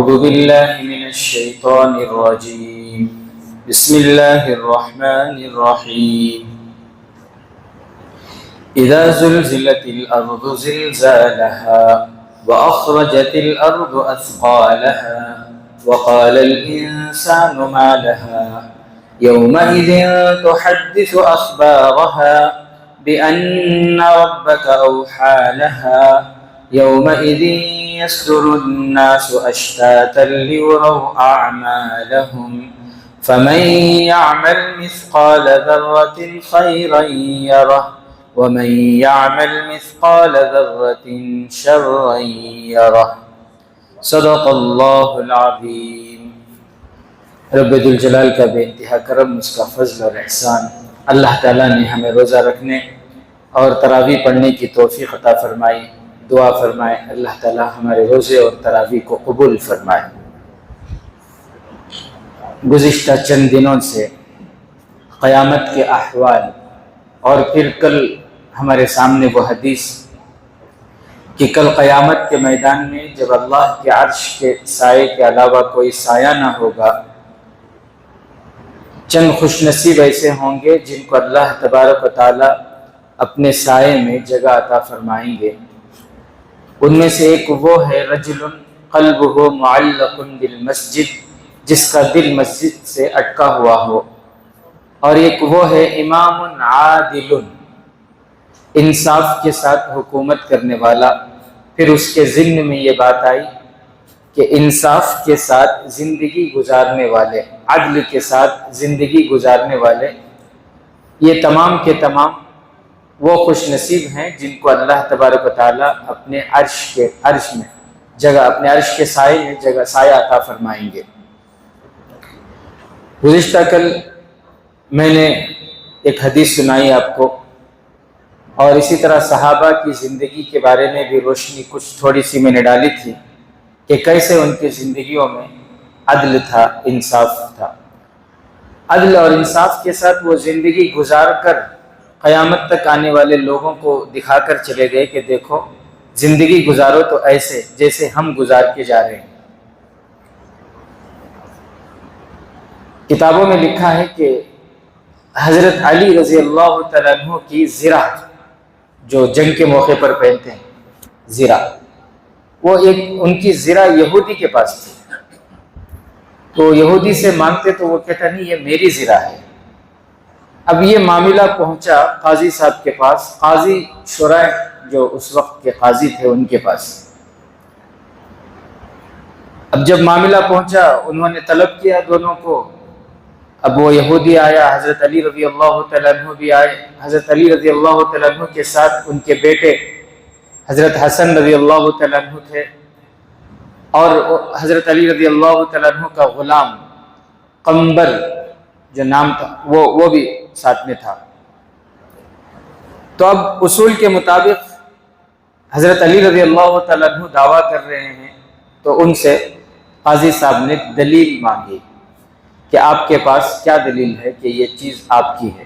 أعوذ بالله من الشيطان الرجيم بسم الله الرحمن الرحيم إذا زلزلت الأرض زلزالها وأخرجت الأرض أثقالها وقال الإنسان ما لها يومئذ تحدث أخبارها بأن ربك أوحى لها يومئذ يصدر الناس أشتاتا ليروا أعمالهم فمن يعمل مثقال ذرة خيرا يره ومن يعمل مثقال ذرة شرا يره صدق اللہ العظیم۔ رب ذوالجلال کا بے انتہا کرم، اس کا فضل اور احسان، اللہ تعالیٰ نے ہمیں روزہ رکھنے اور تراویح پڑھنے کی توفیق عطا فرمائی۔ دعا فرمائے اللہ تعالیٰ ہمارے روزے اور تراویح کو قبول فرمائے۔ گزشتہ چند دنوں سے قیامت کے احوال اور پھر کل ہمارے سامنے وہ حدیث کہ کل قیامت کے میدان میں جب اللہ کے عرش کے سائے کے علاوہ کوئی سایہ نہ ہوگا، چند خوش نصیب ایسے ہوں گے جن کو اللہ تبارک و تعالیٰ اپنے سائے میں جگہ عطا فرمائیں گے۔ ان میں سے ایک وہ ہے رجل قلبہ معلق بالمسجد، جس کا دل مسجد سے اٹکا ہوا ہو، اور ایک وہ ہے امام عادل، انصاف کے ساتھ حکومت کرنے والا۔ پھر اس کے ذہن میں یہ بات آئی کہ انصاف کے ساتھ زندگی گزارنے والے، عدل کے ساتھ زندگی گزارنے والے، یہ تمام کے تمام وہ خوش نصیب ہیں جن کو اللہ تبارک و تعالیٰ اپنے عرش میں جگہ، اپنے عرش کے سائے میں جگہ، سایہ عطا فرمائیں گے۔ گزشتہ کل میں نے ایک حدیث سنائی آپ کو، اور اسی طرح صحابہ کی زندگی کے بارے میں بھی روشنی کچھ تھوڑی سی میں نے ڈالی تھی کہ کیسے ان کی زندگیوں میں عدل تھا، انصاف تھا۔ عدل اور انصاف کے ساتھ وہ زندگی گزار کر قیامت تک آنے والے لوگوں کو دکھا کر چلے گئے کہ دیکھو زندگی گزارو تو ایسے جیسے ہم گزار کے جا رہے ہیں۔ کتابوں میں لکھا ہے کہ حضرت علی رضی اللہ تعالیٰ عنہ کی زرہ، جو جنگ کے موقع پر پہنتے ہیں زرہ، وہ ایک ان کی زرہ یہودی کے پاس تھی، تو یہودی سے مانگتے تو وہ کہتا نہیں یہ میری زرہ ہے۔ اب یہ معاملہ پہنچا قاضی صاحب کے پاس، قاضی شرائح جو اس وقت کے قاضی تھے ان کے پاس۔ اب جب معاملہ پہنچا انہوں نے طلب کیا دونوں کو، اب وہ یہودی آیا، حضرت علی رضی اللہ تعالیٰ عنہ بھی آئے، حضرت علی رضی اللہ تعالیٰ عنہ کے ساتھ ان کے بیٹے حضرت حسن رضی اللہ تعالیٰ عنہ تھے، اور حضرت علی رضی اللہ تعالیٰ عنہ کا غلام قمبر جو نام تھا وہ بھی ساتھ میں تھا۔ تو اب اصول کے مطابق حضرت علی رضی اللہ تعالیٰ عنہ دعویٰ کر رہے ہیں، تو ان سے قاضی صاحب نے دلیل مانگی کہ آپ کے پاس کیا دلیل ہے کہ یہ چیز آپ کی ہے،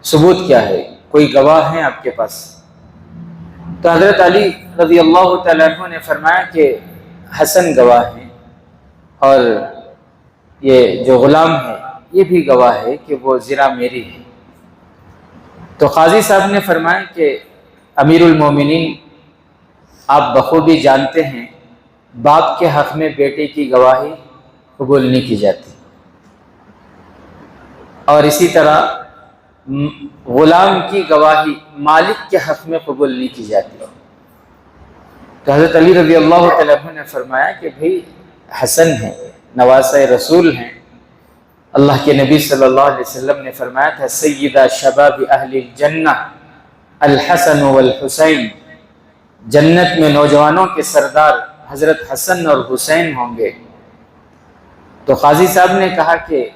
ثبوت کیا ہے، کوئی گواہ ہیں آپ کے پاس؟ تو حضرت علی رضی اللہ تعالیٰ عنہ نے فرمایا کہ حسن گواہ ہیں، اور یہ جو غلام ہے یہ بھی گواہ ہے کہ وہ زرہ میری ہے۔ تو قاضی صاحب نے فرمایا کہ امیر المومنین، آپ بخوبی جانتے ہیں باپ کے حق میں بیٹے کی گواہی قبول نہیں کی جاتی، اور اسی طرح غلام کی گواہی مالک کے حق میں قبول نہیں کی جاتی۔ تو حضرت علی رضی اللہ تعالیٰ عنہ نے فرمایا کہ بھئی حسن ہیں، نواسۂ رسول ہیں، اللہ کے نبی صلی اللہ علیہ وسلم نے فرمایا تھا سیدہ شباب اہل الجنہ الحسن والحسین، جنت میں نوجوانوں کے سردار حضرت حسن اور حسین ہوں گے۔ تو قاضی صاحب نے کہا کہ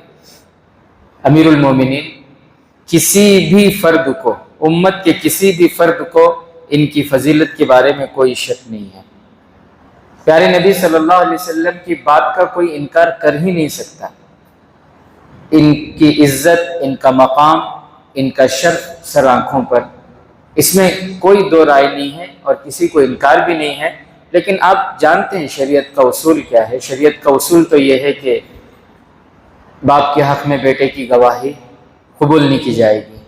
امیر المومنین، کسی بھی فرد کو، امت کے کسی بھی فرد کو ان کی فضیلت کے بارے میں کوئی شک نہیں ہے، پیارے نبی صلی اللہ علیہ وسلم کی بات کا کوئی انکار کر ہی نہیں سکتا۔ ان کی عزت، ان کا مقام، ان کا شرف سر آنکھوں پر، اس میں کوئی دو رائے نہیں ہے اور کسی کو انکار بھی نہیں ہے لیکن آپ جانتے ہیں شریعت کا اصول کیا ہے؟ شریعت کا اصول تو یہ ہے کہ باپ کے حق میں بیٹے کی گواہی قبول نہیں کی جائے گی۔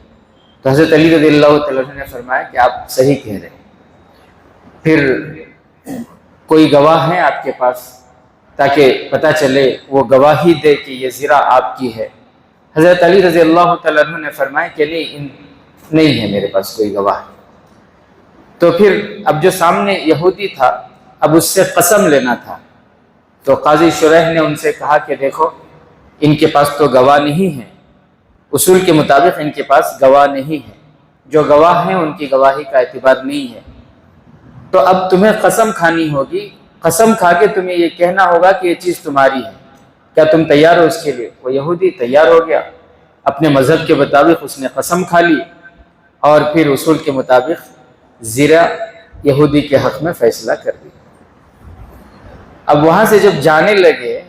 تو حضرت علی رضی اللہ تعالیٰ عنہ نے فرمایا کہ آپ صحیح کہہ رہے ہیں، پھر کوئی گواہ ہے آپ کے پاس تاکہ پتہ چلے، وہ گواہی دے کہ یہ زرہ آپ کی ہے۔ حضرت علی رضی اللہ تعالیٰ عنہ نے فرمایا کہ نہیں ہے میرے پاس کوئی گواہ۔ تو پھر اب جو سامنے یہودی تھا، اب اس سے قسم لینا تھا، تو قاضی شریح نے ان سے کہا کہ دیکھو ان کے پاس تو گواہ نہیں ہے، اصول کے مطابق ان کے پاس گواہ نہیں ہے، جو گواہ ہیں ان کی گواہی کا اعتبار نہیں ہے، تو اب تمہیں قسم کھانی ہوگی، قسم کھا کے تمہیں یہ کہنا ہوگا کہ یہ چیز تمہاری ہے، کیا تم تیار ہو اس کے لیے؟ وہ یہودی تیار ہو گیا، اپنے مذہب کے مطابق اس نے قسم کھا لی، اور پھر اصول کے مطابق زرہ یہودی کے حق میں فیصلہ کر دیا۔ اب وہاں سے جب جانے لگے،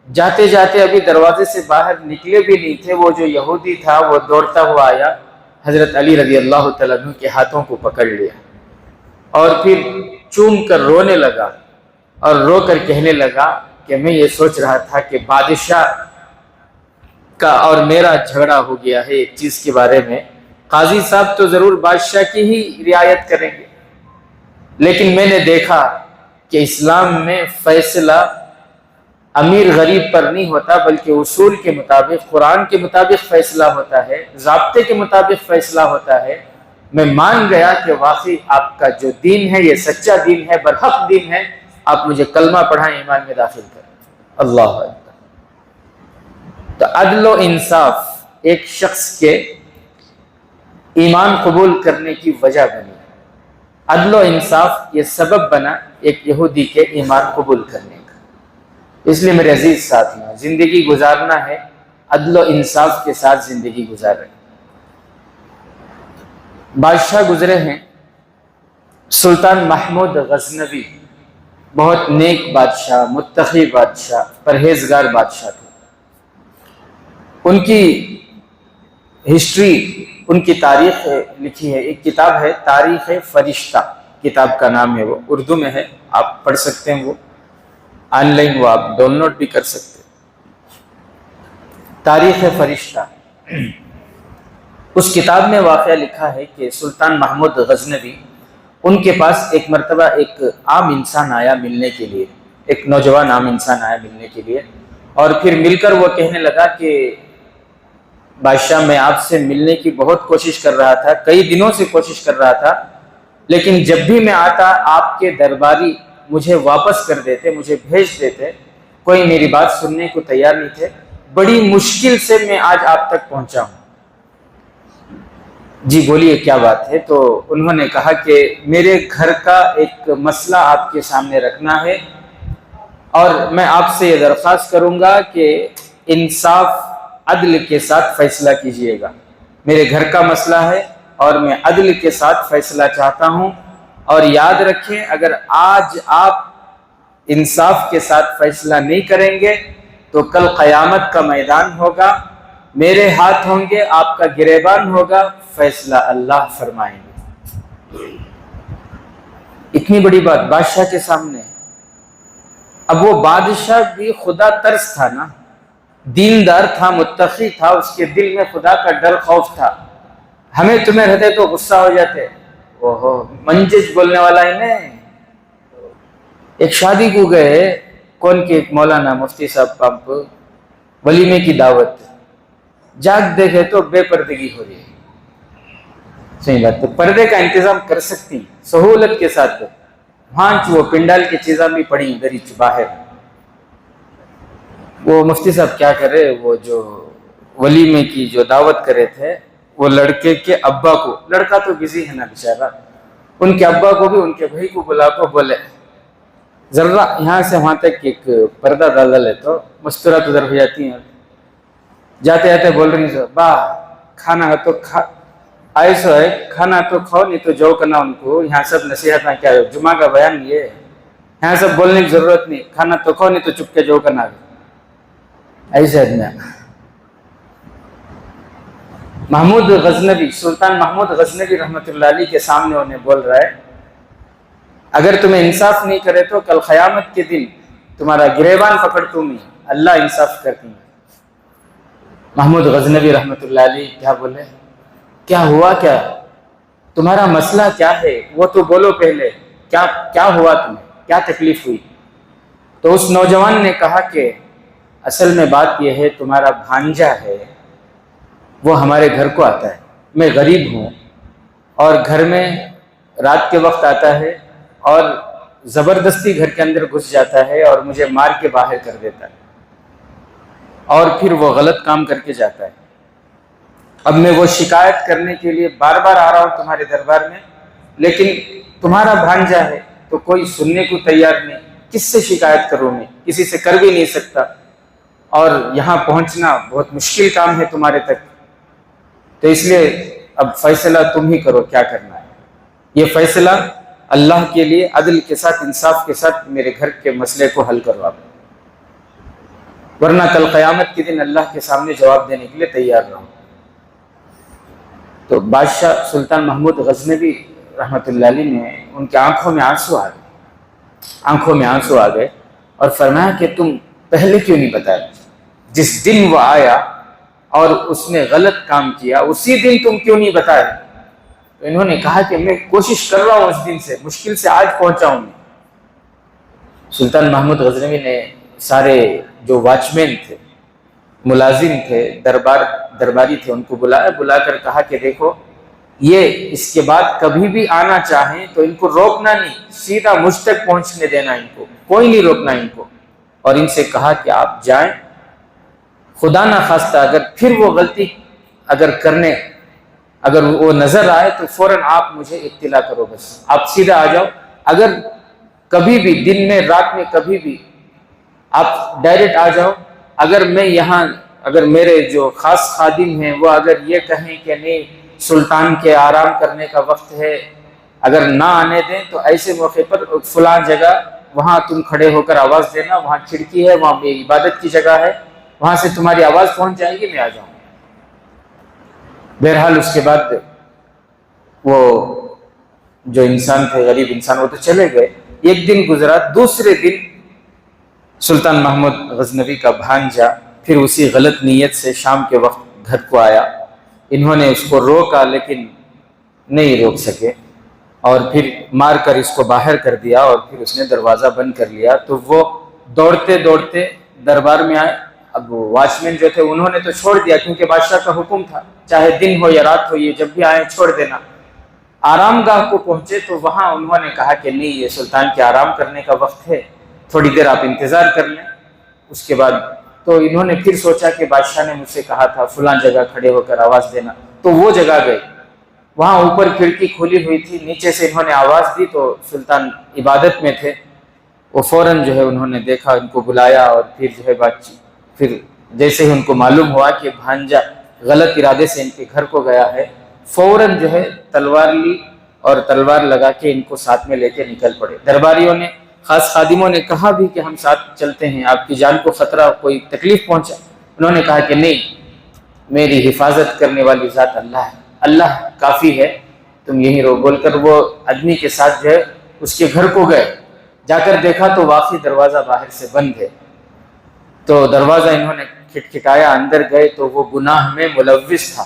جاتے جاتے ابھی دروازے سے باہر نکلے بھی نہیں تھے، وہ جو یہودی تھا وہ دوڑتا ہوا آیا، حضرت علی رضی اللہ تعالیٰ عنہ کے ہاتھوں کو پکڑ لیا اور پھر چوم کر رونے لگا، اور رو کر کہنے لگا کہ میں یہ سوچ رہا تھا کہ بادشاہ کا اور میرا جھگڑا ہو گیا ہے ایک چیز کے بارے میں، قاضی صاحب تو ضرور بادشاہ کی ہی رعایت کریں گے، لیکن میں نے دیکھا کہ اسلام میں فیصلہ امیر غریب پر نہیں ہوتا، بلکہ اصول کے مطابق، قرآن کے مطابق فیصلہ ہوتا ہے، ضابطے کے مطابق فیصلہ ہوتا ہے۔ میں مان گیا کہ واقعی آپ کا جو دین ہے یہ سچا دین ہے، برحق دین ہے، آپ مجھے کلمہ پڑھائیں، ایمان میں داخل کریں۔ اللہ اکبر۔ تو عدل و انصاف ایک شخص کے ایمان قبول کرنے کی وجہ بنی، عدل و انصاف یہ سبب بنا ایک یہودی کے ایمان قبول کرنے کا۔ اس لیے میرے عزیز ساتھیوں، زندگی گزارنا ہے عدل و انصاف کے ساتھ زندگی گزاریں۔ بادشاہ گزرے ہیں، سلطان محمود غزنوی بہت نیک بادشاہ، متقی بادشاہ، پرہیزگار بادشاہ تھے۔ ان کی ہسٹری، ان کی تاریخ لکھی ہے، ایک کتاب ہے تاریخ فرشتہ، کتاب کا نام ہے، وہ اردو میں ہے، آپ پڑھ سکتے ہیں، وہ آن لائن وہ آپ ڈاؤن لوڈ بھی کر سکتے ہیں۔ تاریخ فرشتہ، اس کتاب میں واقعہ لکھا ہے کہ سلطان محمود غزنوی، ان کے پاس ایک مرتبہ ایک عام انسان آیا ملنے کے لیے، ایک نوجوان عام انسان آیا ملنے کے لیے، اور پھر مل کر وہ کہنے لگا کہ بادشاہ میں آپ سے ملنے کی بہت کوشش کر رہا تھا، کئی دنوں سے کوشش کر رہا تھا، لیکن جب بھی میں آتا آپ کے درباری مجھے واپس کر دیتے، مجھے بھیج دیتے، کوئی میری بات سننے کو تیار نہیں تھے، بڑی مشکل سے میں آج آپ تک پہنچا ہوں۔ جی بولیے کیا بات ہے؟ تو انہوں نے کہا کہ میرے گھر کا ایک مسئلہ آپ کے سامنے رکھنا ہے، اور میں آپ سے یہ درخواست کروں گا کہ انصاف عدل کے ساتھ فیصلہ کیجئے گا۔ میرے گھر کا مسئلہ ہے اور میں عدل کے ساتھ فیصلہ چاہتا ہوں، اور یاد رکھیں اگر آج آپ انصاف کے ساتھ فیصلہ نہیں کریں گے تو کل قیامت کا میدان ہوگا، میرے ہاتھ ہوں گے، آپ کا گریبان ہوگا، فیصلہ اللہ فرمائیں گے۔ اتنی بڑی بات بادشاہ کے سامنے ہے۔ اب وہ بادشاہ بھی خدا ترس تھا نا، دیندار تھا، متقی تھا، اس کے دل میں خدا کا ڈر خوف تھا۔ ہمیں تمہیں رہتے تو غصہ ہو جاتے، اوہو منجج بولنے والا ہی نہیں۔ ایک شادی کو گئے، کون کے مولانا مفتی صاحب پمپ، ولیمے کی دعوت، جاگ دیکھے تو بے پردگی ہو رہی ہے۔ صحیح بات، تو پردے کا انتظام کر سکتی سہولت کے ساتھ، وہاں وہ پنڈال کی چیزاں بھی پڑی ادھر ہی باہر۔ وہ مفتی صاحب کیا کرے، وہ جو ولیمے کی جو دعوت کرے تھے، وہ لڑکے کے ابا کو، لڑکا تو بزی ہے نا بیچارہ، ان کے ابا کو بھی ان کے بھائی کو بلا کو بولے ذرا یہاں سے وہاں تک ایک پردہ ڈال لے تو مستورات ادھر ہو جاتی ہیں۔ جاتے جاتے بول رہی ہیں با کھانا ہے تو آئے سو ہے، کھانا تو کھاؤ، نہیں تو جو کرنا ان کو، یہاں سب نصیحت نہ کیا، جمعہ کا بیان یہ ہے، یہاں سب بولنے کی ضرورت نہیں، کھانا تو کھاؤ نہیں تو چپ کے جو کرنا ہے۔ ایسے آدمی محمود غزنوی، سلطان محمود غزنوی رحمۃ اللہ علیہ کے سامنے انہیں بول رہا ہے اگر تمہیں انصاف نہیں کرے تو کل قیامت کے دن تمہارا گریبان پکڑ تم ہی، اللہ انصاف کرتی ہے۔ محمود غزنوی رحمۃ اللہ علیہ کیا بولے، کیا ہوا، کیا تمہارا مسئلہ کیا ہے، وہ تو بولو پہلے، کیا ہوا تمہیں، کیا تکلیف ہوئی؟ تو اس نوجوان نے کہا کہ اصل میں بات یہ ہے، تمہارا بھانجا ہے وہ ہمارے گھر کو آتا ہے، میں غریب ہوں اور گھر میں رات کے وقت آتا ہے اور زبردستی گھر کے اندر گھس جاتا ہے اور مجھے مار کے باہر کر دیتا ہے اور پھر وہ غلط کام کر کے جاتا ہے۔ اب میں وہ شکایت کرنے کے لیے بار بار آ رہا ہوں تمہارے دربار میں، لیکن تمہارا بھانجا ہے تو کوئی سننے کو تیار نہیں، کس سے شکایت کروں میں، کسی سے کر بھی نہیں سکتا، اور یہاں پہنچنا بہت مشکل کام ہے تمہارے تک، تو اس لیے اب فیصلہ تم ہی کرو کیا کرنا ہے۔ یہ فیصلہ اللہ کے لیے عدل کے ساتھ، انصاف کے ساتھ میرے گھر کے مسئلے کو حل کروا دو، ورنہ کل قیامت کے دن اللہ کے سامنے جواب دینے کے لیے تیار رہو۔ تو بادشاہ سلطان محمود غزنوی رحمۃ اللہ علیہ نے، ان کے آنکھوں میں آنسو آ گئے اور فرمایا کہ تم پہلے کیوں نہیں بتایا؟ جس دن وہ آیا اور اس نے غلط کام کیا اسی دن تم کیوں نہیں بتائے؟ تو انہوں نے کہا کہ میں کوشش کر رہا ہوں اس دن سے، مشکل سے آج پہنچا ہوں میں۔ سلطان محمود غزنوی نے سارے جو واچ مین تھے، ملازم تھے، درباری تھے، ان کو بلا کر کہا کہ دیکھو، یہ اس کے بعد کبھی بھی آنا چاہیں تو ان کو روکنا نہیں، سیدھا مجھ تک پہنچنے دینا، ان کو کوئی نہیں روکنا ان کو، اور ان سے کہا کہ آپ جائیں، خدا نہ خواستہ اگر پھر وہ غلطی اگر وہ نظر آئے تو فوراً آپ مجھے اطلاع کرو، بس آپ سیدھا آ جاؤ، اگر کبھی بھی دن میں رات میں کبھی بھی آپ ڈائریکٹ آ جاؤ، اگر میرے جو خاص خادم ہیں وہ اگر یہ کہیں کہ نہیں سلطان کے آرام کرنے کا وقت ہے، اگر نہ آنے دیں تو ایسے موقع پر فلاں جگہ وہاں تم کھڑے ہو کر آواز دینا، وہاں کھڑکی ہے، وہاں میری عبادت کی جگہ ہے، وہاں سے تمہاری آواز پہنچ جائے گی، میں آ جاؤں۔ بہرحال اس کے بعد وہ جو انسان تھے، غریب انسان، وہ تو چلے گئے۔ ایک دن گزرا، دوسرے دن سلطان محمود غزنوی کا بھانجا پھر اسی غلط نیت سے شام کے وقت گھر کو آیا۔ انہوں نے اس کو روکا لیکن نہیں روک سکے، اور پھر مار کر اس کو باہر کر دیا، اور پھر اس نے دروازہ بند کر لیا۔ تو وہ دوڑتے دوڑتے دربار میں آئے۔ اب واچ مین جو تھے انہوں نے تو چھوڑ دیا، کیونکہ بادشاہ کا حکم تھا، چاہے دن ہو یا رات ہو، یہ جب بھی آئے چھوڑ دینا۔ آرام گاہ کو پہنچے تو وہاں انہوں نے کہا کہ نہیں، یہ سلطان کے آرام کرنے کا وقت ہے، تھوڑی دیر آپ انتظار کر لیں۔ اس کے بعد تو انہوں نے پھر سوچا کہ بادشاہ نے مجھ سے کہا تھا فلاں جگہ کھڑے ہو کر آواز دینا، تو وہ جگہ گئے۔ وہاں اوپر کھڑکی کھلی ہوئی تھی، نیچے سے انہوں نے آواز دی تو سلطان عبادت میں تھے، وہ فوراً جو ہے انہوں نے دیکھا، ان کو بلایا، اور پھر جو ہے بات چیت، پھر جیسے ہی ان کو معلوم ہوا کہ بھانجا غلط ارادے سے ان کے گھر کو گیا ہے، فوراً جو ہے تلوار لی اور تلوار لگا کے ان کو ساتھ میں لے کے نکل پڑے۔ درباریوں نے، خاص خادموں نے کہا بھی کہ ہم ساتھ چلتے ہیں، آپ کی جان کو خطرہ، کوئی تکلیف پہنچا؟ انہوں نے کہا کہ نہیں، میری حفاظت کرنے والی ذات اللہ ہے، اللہ کافی ہے، تم یہیں رہو، بول کر وہ آدمی کے ساتھ جو ہے اس کے گھر کو گئے۔ جا کر دیکھا تو واقعی دروازہ باہر سے بند ہے، تو دروازہ انہوں نے کھٹکھٹایا، اندر گئے تو وہ گناہ میں ملوث تھا۔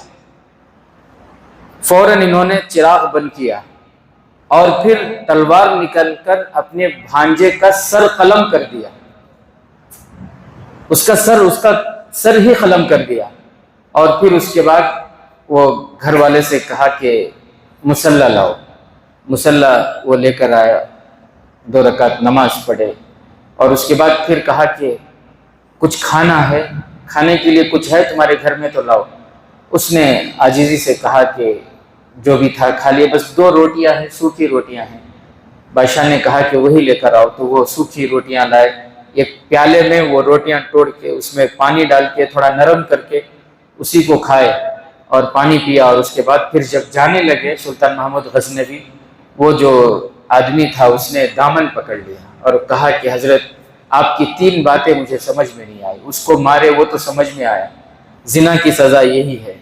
فوراً انہوں نے چراغ بند کیا اور پھر تلوار نکل کر اپنے بھانجے کا سر قلم کر دیا، اس کا سر ہی قلم کر دیا، اور پھر اس کے بعد وہ گھر والے سے کہا کہ مصلی لاؤ۔ مصلی وہ لے کر آیا، 2 رکعت نماز پڑھے، اور اس کے بعد پھر کہا کہ کچھ کھانا ہے، کھانے کے لیے کچھ ہے تمہارے گھر میں تو لاؤ۔ اس نے عاجزی سے کہا کہ جو بھی تھا کھا لیا، بس 2 روٹیاں ہیں، سوکھی روٹیاں ہیں۔ بادشاہ نے کہا کہ وہی لے کر آؤ، تو وہ سوکھی روٹیاں لائے، ایک پیالے میں وہ روٹیاں توڑ کے اس میں پانی ڈال کے تھوڑا نرم کر کے اسی کو کھائے اور پانی پیا، اور اس کے بعد پھر جب جانے لگے سلطان محمود غزنوی، وہ جو آدمی تھا اس نے دامن پکڑ لیا اور کہا کہ حضرت آپ کی 3 باتیں مجھے سمجھ میں نہیں آئی، اس کو مارے وہ تو سمجھ میں آیا، زنا کی سزا یہی ہے،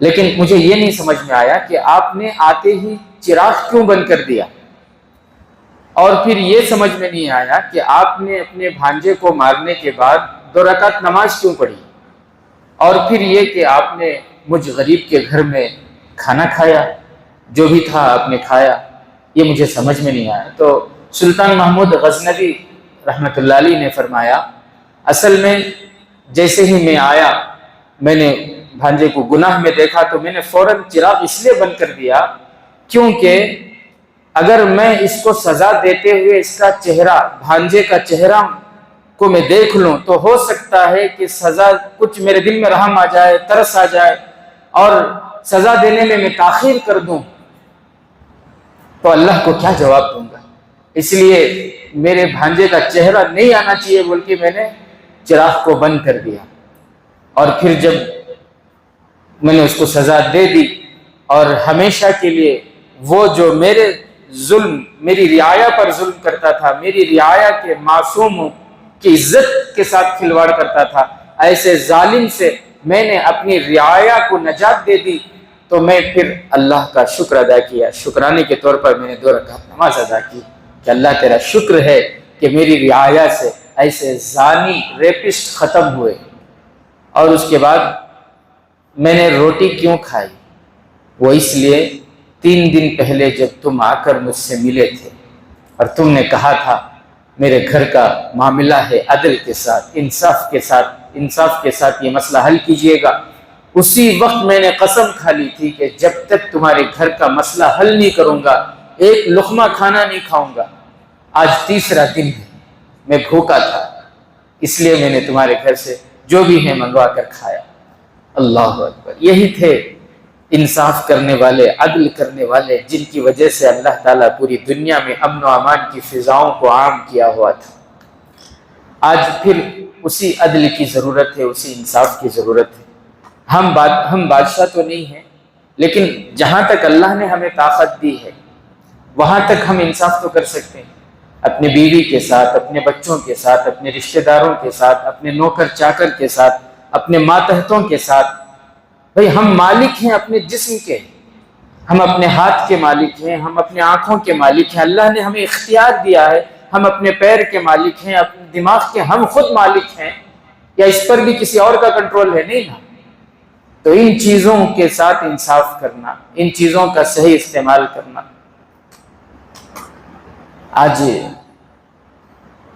لیکن مجھے یہ نہیں سمجھ میں آیا کہ آپ نے آتے ہی چراغ کیوں بند کر دیا؟ اور پھر یہ سمجھ میں نہیں آیا کہ آپ نے اپنے بھانجے کو مارنے کے بعد 2 رکعت نماز کیوں پڑھی، اور پھر یہ کہ آپ نے مجھ غریب کے گھر میں کھانا کھایا، جو بھی تھا آپ نے کھایا، یہ مجھے سمجھ میں نہیں آیا۔ تو سلطان محمود غزنوی رحمۃ اللہ علیہ نے فرمایا، اصل میں جیسے ہی میں آیا، میں نے بھانجے کو گناہ میں دیکھا تو میں نے فوراً چراغ اس لیے بند کر دیا کیونکہ اگر میں اس کو سزا دیتے ہوئے اس کا چہرہ، بھانجے کا چہرہ کو میں دیکھ لوں تو ہو سکتا ہے کہ سزا کچھ میرے دل میں رحم آ جائے، ترس آ جائے، اور سزا دینے میں تاخیر کر دوں تو اللہ کو کیا جواب دوں گا، اس لیے میرے بھانجے کا چہرہ نہیں آنا چاہیے بول کے میں نے چراغ کو بند کر دیا۔ اور پھر جب میں نے اس کو سزا دے دی اور ہمیشہ کے لیے وہ جو میرے ظلم، میری رعایا پر ظلم کرتا تھا، میری رعایا کے معصوموں کی عزت کے ساتھ کھلواڑ کرتا تھا، ایسے ظالم سے میں نے اپنی رعایا کو نجات دے دی، تو میں پھر اللہ کا شکر ادا کیا، شکرانے کے طور پر میں نے 2 رکعت نماز ادا کی کہ اللہ تیرا شکر ہے کہ میری رعایا سے ایسے زانی، ریپسٹ ختم ہوئے۔ اور اس کے بعد میں نے روٹی کیوں کھائی، وہ اس لیے 3 دن پہلے جب تم آ کر مجھ سے ملے تھے اور تم نے کہا تھا میرے گھر کا معاملہ ہے، عدل کے ساتھ، انصاف کے ساتھ یہ مسئلہ حل کیجئے گا، اسی وقت میں نے قسم کھا لی تھی کہ جب تک تمہارے گھر کا مسئلہ حل نہیں کروں گا ایک لقمہ کھانا نہیں کھاؤں گا۔ آج 3را دن ہے، میں بھوکا تھا، اس لیے میں نے تمہارے گھر سے جو بھی ہے منگوا کر کھایا۔ اللہ اکبر، یہی تھے انصاف کرنے والے، عدل کرنے والے، جن کی وجہ سے اللہ تعالیٰ پوری دنیا میں امن و امان کی فضاؤں کو عام کیا ہوا تھا۔ آج پھر اسی عدل کی ضرورت ہے، اسی انصاف کی ضرورت ہے۔ ہم بادشاہ تو نہیں ہیں، لیکن جہاں تک اللہ نے ہمیں طاقت دی ہے وہاں تک ہم انصاف تو کر سکتے ہیں، اپنی بیوی کے ساتھ، اپنے بچوں کے ساتھ، اپنے رشتہ داروں کے ساتھ، اپنے نوکر چاکر کے ساتھ، اپنے ماتحتوں کے ساتھ۔ بھئی ہم مالک ہیں اپنے جسم کے، ہم اپنے ہاتھ کے مالک ہیں، ہم اپنے آنکھوں کے مالک ہیں، اللہ نے ہمیں اختیار دیا ہے، ہم اپنے پیر کے مالک ہیں، اپنے دماغ کے ہم خود مالک ہیں، یا اس پر بھی کسی اور کا کنٹرول ہے؟ نہیں نا۔ تو ان چیزوں کے ساتھ انصاف کرنا، ان چیزوں کا صحیح استعمال کرنا۔ آج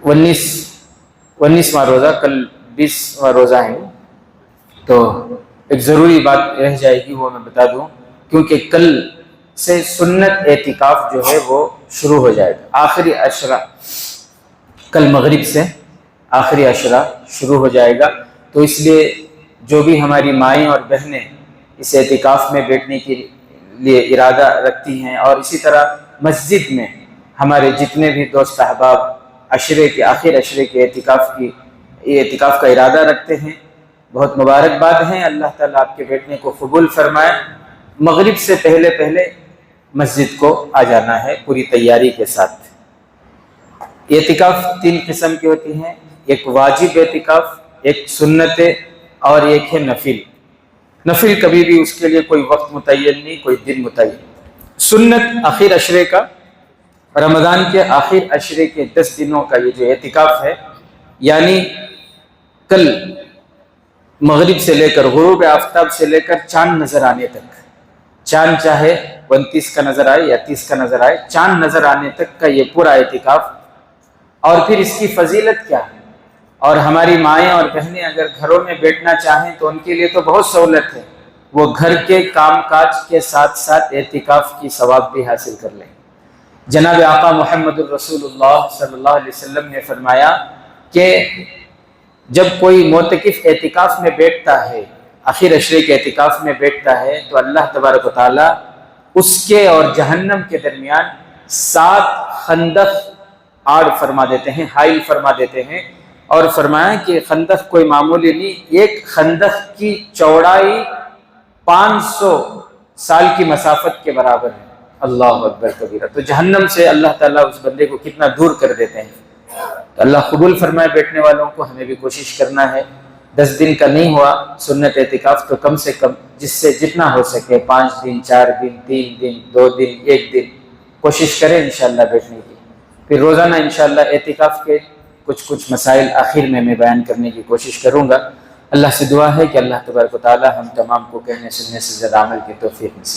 19واں روزہ، کل 20واں روزہ ہے، تو ایک ضروری بات رہ جائے گی، وہ میں بتا دوں، کیونکہ کل سے سنت اعتکاف جو ہے وہ شروع ہو جائے گا، آخری عشرہ، کل مغرب سے آخری عشرہ شروع ہو جائے گا۔ تو اس لیے جو بھی ہماری مائیں اور بہنیں اس اعتکاف میں بیٹھنے کے لیے ارادہ رکھتی ہیں، اور اسی طرح مسجد میں ہمارے جتنے بھی دوست احباب عشرے کے آخر عشرے کے اعتکاف کا ارادہ رکھتے ہیں، بہت مبارکباد ہیں، اللہ تعالیٰ آپ کے بیٹھنے کو قبول فرمائے۔ مغرب سے پہلے مسجد کو آ جانا ہے پوری تیاری کے ساتھ۔ اعتکاف 3 قسم کی ہوتی ہیں، ایک واجب اعتکاف، ایک سنت، اور ایک ہے نفل۔ نفل کبھی بھی اس کے لیے کوئی وقت متعین نہیں، کوئی دن متعین۔ سنت آخر عشرے کا، رمضان کے آخر عشرے کے 10 دنوں کا یہ جو اعتکاف ہے، یعنی کل مغرب سے لے کر غروب آفتاب سے لے کر چاند نظر آنے تک، چاند چاہے 29 کا نظر آئے یا 30 کا نظر آئے، چاند نظر آنے تک کا یہ پورا اعتکاف۔ اور پھر اس کی فضیلت کیا ہے، اور ہماری مائیں اور بہنیں اگر گھروں میں بیٹھنا چاہیں تو ان کے لیے تو بہت سہولت ہے، وہ گھر کے کام کاج کے ساتھ ساتھ اعتکاف کی ثواب بھی حاصل کر لیں۔ جناب آقا محمد الرسول اللہ صلی اللہ علیہ وسلم نے فرمایا کہ جب کوئی معتکف اعتکاف میں بیٹھتا ہے، آخر عشرے کے اعتکاف میں بیٹھتا ہے، تو اللہ تبارک و تعالیٰ اس کے اور جہنم کے درمیان 7 خندق آڑ فرما دیتے ہیں، حائل فرما دیتے ہیں، اور فرمایا کہ خندق کوئی معمولی نہیں، ایک خندق کی چوڑائی 500 سال کی مسافت کے برابر ہے۔ اللہ اکبر کبیرہ۔ تو جہنم سے اللہ تعالیٰ اس بندے کو کتنا دور کر دیتے ہیں۔ تو اللہ قبول فرمائے بیٹھنے والوں کو، ہمیں بھی کوشش کرنا ہے۔ 10 دن کا نہیں ہوا سنت اعتکاف تو کم سے کم جس سے جتنا ہو سکے 5 دن، 4 دن، 3 دن، 2 دن، 1 دن کوشش کریں انشاءاللہ بیٹھنے کی۔ پھر روزانہ انشاءاللہ اعتکاف کے کچھ مسائل آخر میں بیان کرنے کی کوشش کروں گا۔ اللہ سے دعا ہے کہ اللہ تبارک و تعالی ہم تمام کو کہنے سننے سے زیادہ عمل کی توفیق نصیب